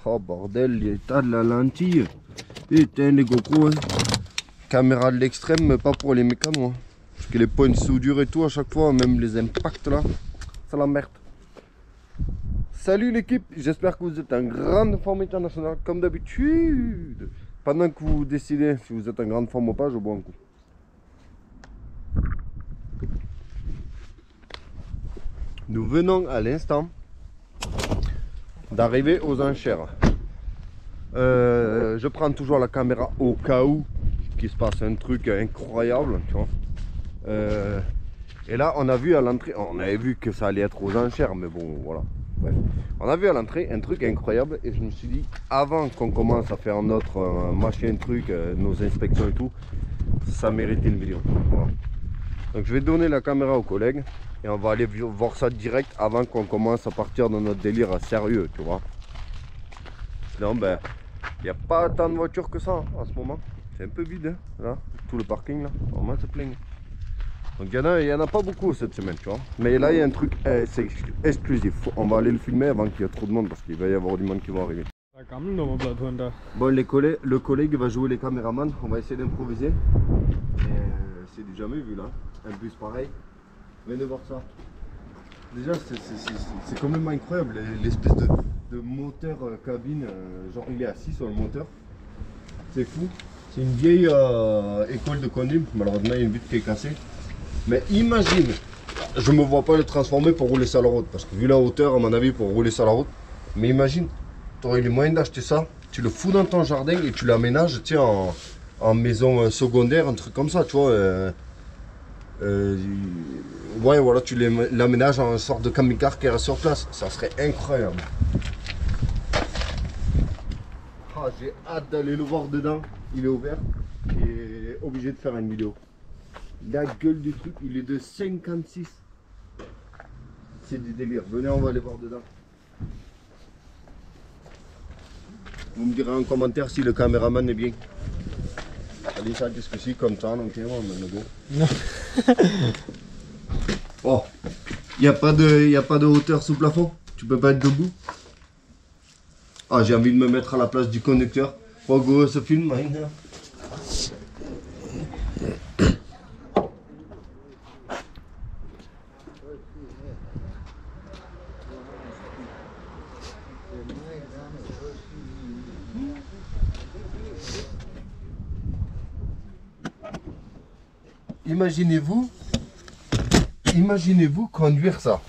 Oh bordel, l'état de la lentille. Putain les GoPro, hein. Caméra de l'extrême, mais pas pour les mécanos. Hein. Parce que les points de soudure et tout, à chaque fois, même les impacts là, ça l'emmerde. Salut l'équipe, j'espère que vous êtes en grande forme internationale, comme d'habitude. Pendant que vous décidez si vous êtes en grande forme ou pas, je bois un coup. Nous venons à l'instant d'arriver aux enchères. Je prends toujours la caméra au cas où qu'il se passe un truc incroyable, tu vois. Et là, on a vu à l'entrée, on avait vu que ça allait être aux enchères, mais bon, voilà. Bref. On a vu à l'entrée un truc incroyable et je me suis dit, avant qu'on commence à faire notre machin truc, nos inspections et tout, ça méritait une vidéo. Voilà. Donc je vais donner la caméra aux collègues et on va aller voir ça direct avant qu'on commence à partir dans notre délire sérieux, tu vois. Sinon, ben, il n'y a pas tant de voitures que ça hein, en ce moment. C'est un peu vide, hein, là, tout le parking là, vraiment c'est plein. Donc il y en a pas beaucoup cette semaine, tu vois. Mais là il y a un truc, c'est exclusif. On va aller le filmer avant qu'il y ait trop de monde parce qu'il va y avoir du monde qui va arriver. Bon, le collègue va jouer les caméramans. On va essayer d'improviser. C'est du jamais vu là. Un bus pareil. Venez voir ça. Déjà c'est quand même incroyable l'espèce de moteur cabine. Genre il est assis sur le moteur. C'est fou. C'est une vieille école de conduite. Malheureusement il y a une vitre qui est cassée. Mais imagine, je me vois pas le transformer pour rouler sur la route, parce que vu la hauteur à mon avis pour rouler sur la route, mais imagine, tu aurais les moyens d'acheter ça, tu le fous dans ton jardin et tu l'aménages en maison secondaire, un truc comme ça, tu vois. Ouais voilà, tu l'aménages en sorte de camping-car qui reste sur place, ça serait incroyable. Ah, j'ai hâte d'aller le voir dedans, il est ouvert et obligé de faire une vidéo. La gueule du truc, il est de 56. C'est du délire. Venez, on va aller voir dedans. Vous me direz en commentaire si le caméraman est bien. Allez, ça, qu'est-ce que c'est comme ça, donc on va go. Oh, il n'y a pas de hauteur sous plafond. Tu peux pas être debout. Ah, j'ai envie de me mettre à la place du conducteur. Oh, go, ce film, hein. Imaginez-vous conduire ça.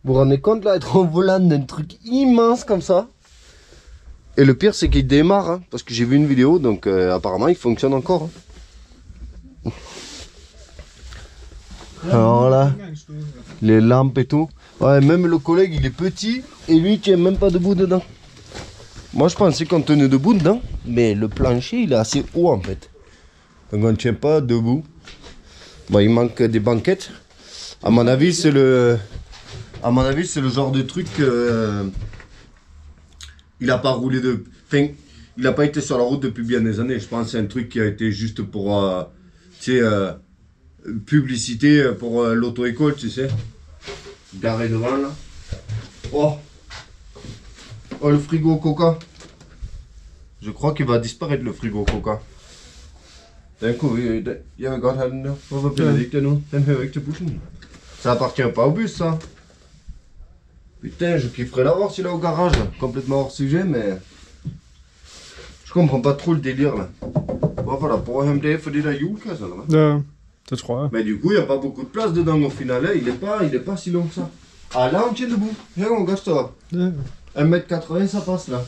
Vous vous rendez compte là, être en volant d'un truc immense comme ça. Et le pire c'est qu'il démarre, hein, parce que j'ai vu une vidéo, donc apparemment il fonctionne encore. Hein. Alors là, les lampes et tout. Ouais, même le collègue il est petit et lui il tient même pas debout dedans. Moi je pensais qu'on tenait debout dedans, mais le plancher il est assez haut en fait. Donc on ne tient pas debout. Bon, il manque des banquettes. À mon avis, c'est le genre de truc. Il n'a pas roulé de. Enfin, il n'a pas été sur la route depuis bien des années. Je pense que c'est un truc qui a été juste pour, tu sais, publicité pour l'auto-école, tu sais. Garé devant là. Oh, oh le frigo Coca. Je crois qu'il va disparaître le frigo Coca. Den kunne vi, jeg vil godt have den der. Hvorfor bliver det ikke der nu? Den hører ikke til bussen. Ça appartient pas au bus ça. Putain, je kifferais l'avoir celui-là au garage. Complètement hors sujet, mais je comprends pas trop le délire là. Hvorfor der bor ham det? Fordi der er julekasse eller hvad? Ja, det tror jeg. Mais du coup, il n'y a pas beaucoup de place dedans au final. Hein. Il est pas si long que ça. Ah là, on tient debout. Her on godt stå. Ja. 1m80, ça passe là.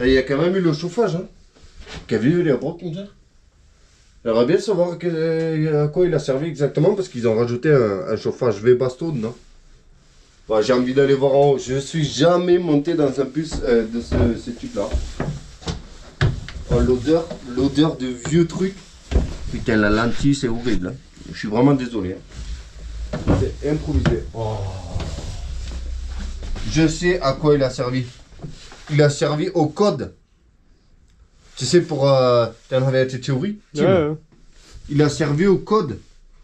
Et il y a quand même eu le chauffage. Hein. Qui a vu les routes comme ça. J'aimerais bien savoir à quoi il a servi exactement parce qu'ils ont rajouté un chauffage V-Basto dedans. Bon, j'ai envie d'aller voir en haut. Je suis jamais monté dans un bus de ce type-là. Oh, l'odeur de vieux trucs. Putain, la lentille, c'est horrible. Hein. Je suis vraiment désolé. Hein. C'est improvisé. Oh. Je sais à quoi il a servi. Il a servi au code. Tu sais, pour... t'en avais été théorie. Ja. Il a servi au code.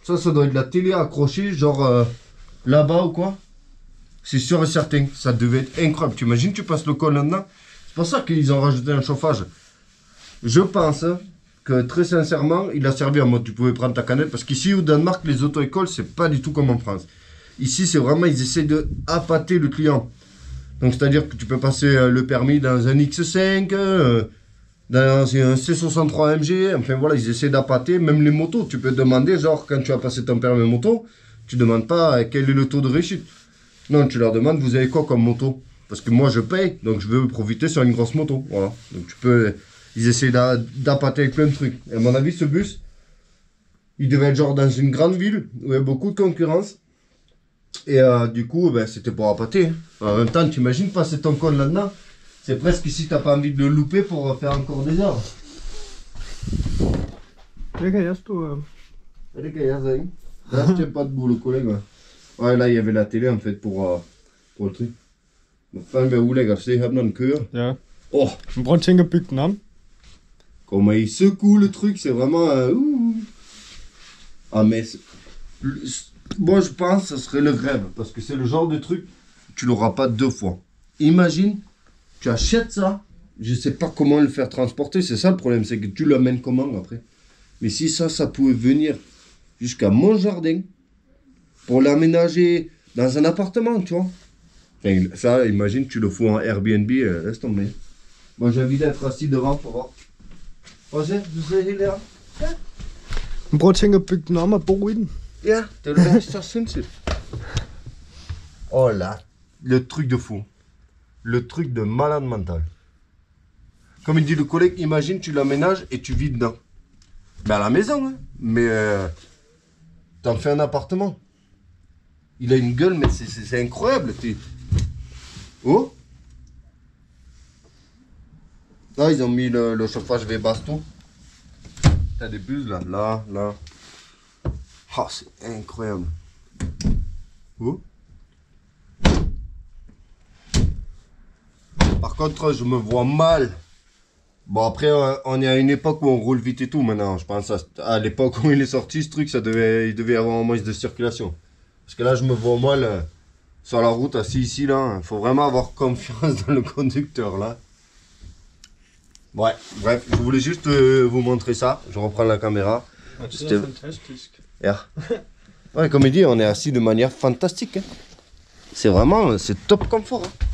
Ça doit être de la télé accrochée, genre là-bas ou quoi. C'est sûr et certain, ça devait être incroyable. Tu imagines, tu passes le col là-dedans. C'est pour ça qu'ils ont rajouté un chauffage. Je pense que très sincèrement, il a servi en mode tu pouvais prendre ta canette. Parce qu'ici au Danemark, les auto-écoles, c'est pas du tout comme en France. Ici, c'est vraiment, ils essaient de appâter le client. Donc, c'est-à-dire que tu peux passer le permis dans un X5, dans un C63 MG. Enfin, voilà, ils essaient d'appâter. Même les motos, tu peux demander, genre, quand tu as passé ton permis moto, tu demandes pas quel est le taux de réussite. Non, tu leur demandes, vous avez quoi comme moto? Parce que moi, je paye, donc je veux profiter sur une grosse moto. Voilà. Donc, tu peux... Ils essaient d'appâter avec plein de trucs. Et à mon avis, ce bus, il devait être genre dans une grande ville où il y a beaucoup de concurrence. Et du coup, ben, c'était pour appâter. En même temps, tu imagines passer ton col là-dedans. C'est presque si t'as pas envie de le louper pour faire encore des heures. Det kan jeg stå... Det kan jeg sige. Là, je tiens pas debout, le collègue. Ouais, là, il y avait la télé en fait pour le truc. Men fanden være ulækkert at se her, når den kører. Ja. Åh, Men prøv at tænke at bygge den om. comment il secoue le truc, c'est vraiment... Ah, mais... Moi, je pense que ce serait le rêve. Parce que c'est le genre de truc, tu l'auras pas deux fois. Imagine, tu achètes ça, je sais pas comment le faire transporter. C'est ça le problème, c'est que tu l'amènes comment après. Mais si ça pouvait venir jusqu'à mon jardin, pour l'aménager dans un appartement, tu vois. Enfin, ça, imagine, tu le fous en Airbnb, laisse tomber. Moi, j'ai envie d'être assis devant pour voir. Roger, du ser helt der. Ja. Men prøv at tænke at bygge den om og bo i den. Ja, det ville være så sindssygt. Oh là, le truc de fou. Le truc de malade mental. Comme il dit le collègue, imagine, tu l'aménages et tu vis dedans. Ben à la maison, hein. Mais t'en fais un appartement. Il a une gueule, mais c'est incroyable. Oh! Là, ils ont mis le chauffage V-Basto. T'as des bus là, là. Ah, c'est incroyable. Oh! Par contre, je me vois mal. Bon, après, on est à une époque où on roule vite et tout maintenant. Je pense à l'époque où il est sorti, ce truc, il devait y avoir un moins de circulation. Parce que là, je me vois mal sur la route, assis ici, là. Il faut vraiment avoir confiance dans le conducteur, là. Ouais, bref, je voulais juste vous montrer ça. Je reprends la caméra. Det er fantastisk. Ja. Ouais, comme il dit, on est assis de manière fantastique. Hein. C'est vraiment, c'est top confort. Hein.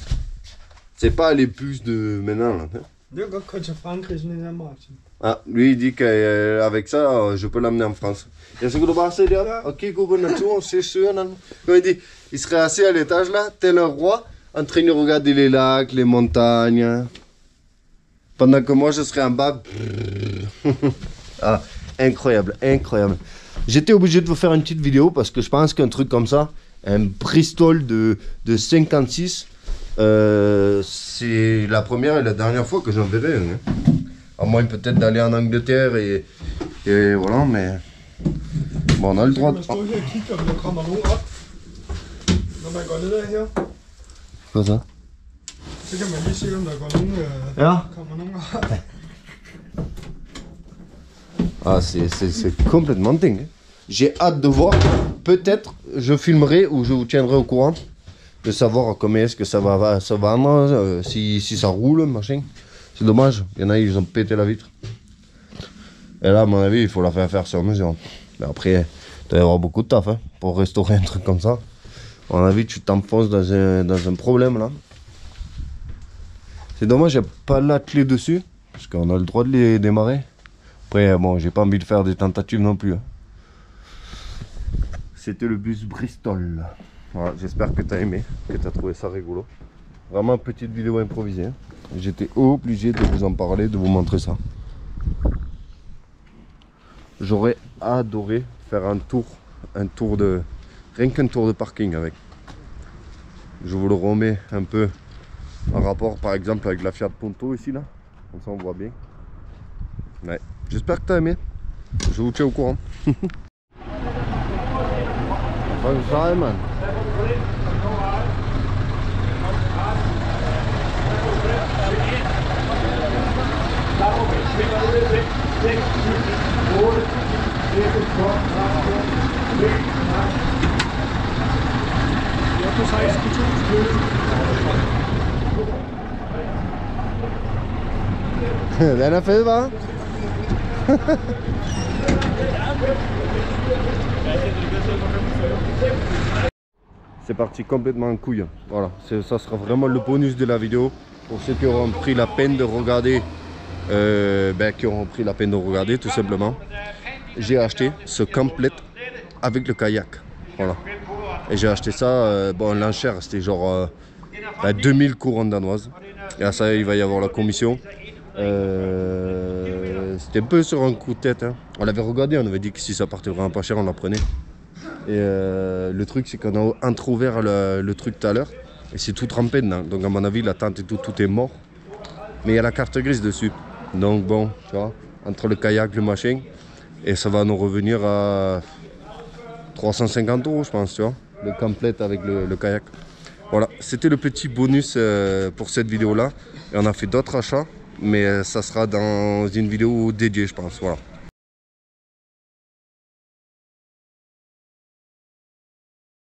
C'est pas les bus de maintenant, là. Hein. Det kan godt køre til Frankrig, sådan en her, Martin. Ah, lui il dit qu'avec ça, je peux l'amener en France. Et så kan du bare se der, og kigge ud på naturen, se søerne. Comme il dit, il serait assis à l'étage là, tel un roi, en train de regarder les lacs, les montagnes. Pendant que moi je serais en bas. Ah, incroyable, incroyable. J'étais obligé de vous faire une petite vidéo parce que je pense qu'un truc comme ça, un Bristol de 56, c'est la première et la dernière fois que j'en verrai un. Hein. À moins peut-être d'aller en Angleterre et voilà, mais bon, on a le droit de... Man står her og kigger, om der kommer nogen op. Når man går ned ad her, Quoi ça? så kan man lige se, om der går nogen, Ja. kommer nogen op. Ah, c'est complètement dingue. J'ai hâte de voir. Peut-être je filmerai ou je vous tiendrai au courant de savoir comment est-ce que ça va se vendre, si ça roule, machin. C'est dommage, il y en a, ils ont pété la vitre. Et là, à mon avis, il faut la faire sur mesure. Mais après, il doit y avoir beaucoup de taf hein, pour restaurer un truc comme ça. À mon avis, tu t'enfonces dans un problème là. C'est dommage, il n'y a pas la clé dessus, parce qu'on a le droit de les démarrer. Après, bon, j'ai pas envie de faire des tentatives non plus. Hein. C'était le bus Bristol. Voilà, j'espère que tu as aimé, que tu as trouvé ça rigolo. Vraiment petite vidéo improvisée. Hein. J'étais obligé de vous en parler, de vous montrer ça. J'aurais adoré faire un tour de... Rien qu'un tour de parking avec. Je vous le remets un peu en rapport par exemple avec la Fiat Punto ici là. Comme ça on voit bien. Ouais. J'espère que tu as aimé. Je vous tiens au courant. Simon. Jeg er på 16 2. Deiner Film war? C'est parti complètement en couille. Voilà, ça sera vraiment le bonus de la vidéo pour ceux qui auront pris la peine de regarder, tout simplement. J'ai acheté ce complète avec le kayak. Voilà. Et j'ai acheté ça, bon, l'enchère c'était genre 2000 couronnes danoises. Et à ça, il va y avoir la commission. C'était un peu sur un coup de tête. Hein. On l'avait regardé, on avait dit que si ça partait vraiment pas cher, on la prenait. Et le truc, c'est qu'on a entrouvert le truc tout à l'heure. Et c'est tout trempé dedans. Donc, à mon avis, la tente et tout est mort. Mais il y a la carte grise dessus. Donc, bon, tu vois, entre le kayak, le machin. Et ça va nous revenir à 350 €, je pense, tu vois. Le complète avec le kayak. Voilà, c'était le petit bonus pour cette vidéo-là. Et on a fait d'autres achats. Mais ça sera dans une vidéo dédiée, je pense. Voilà.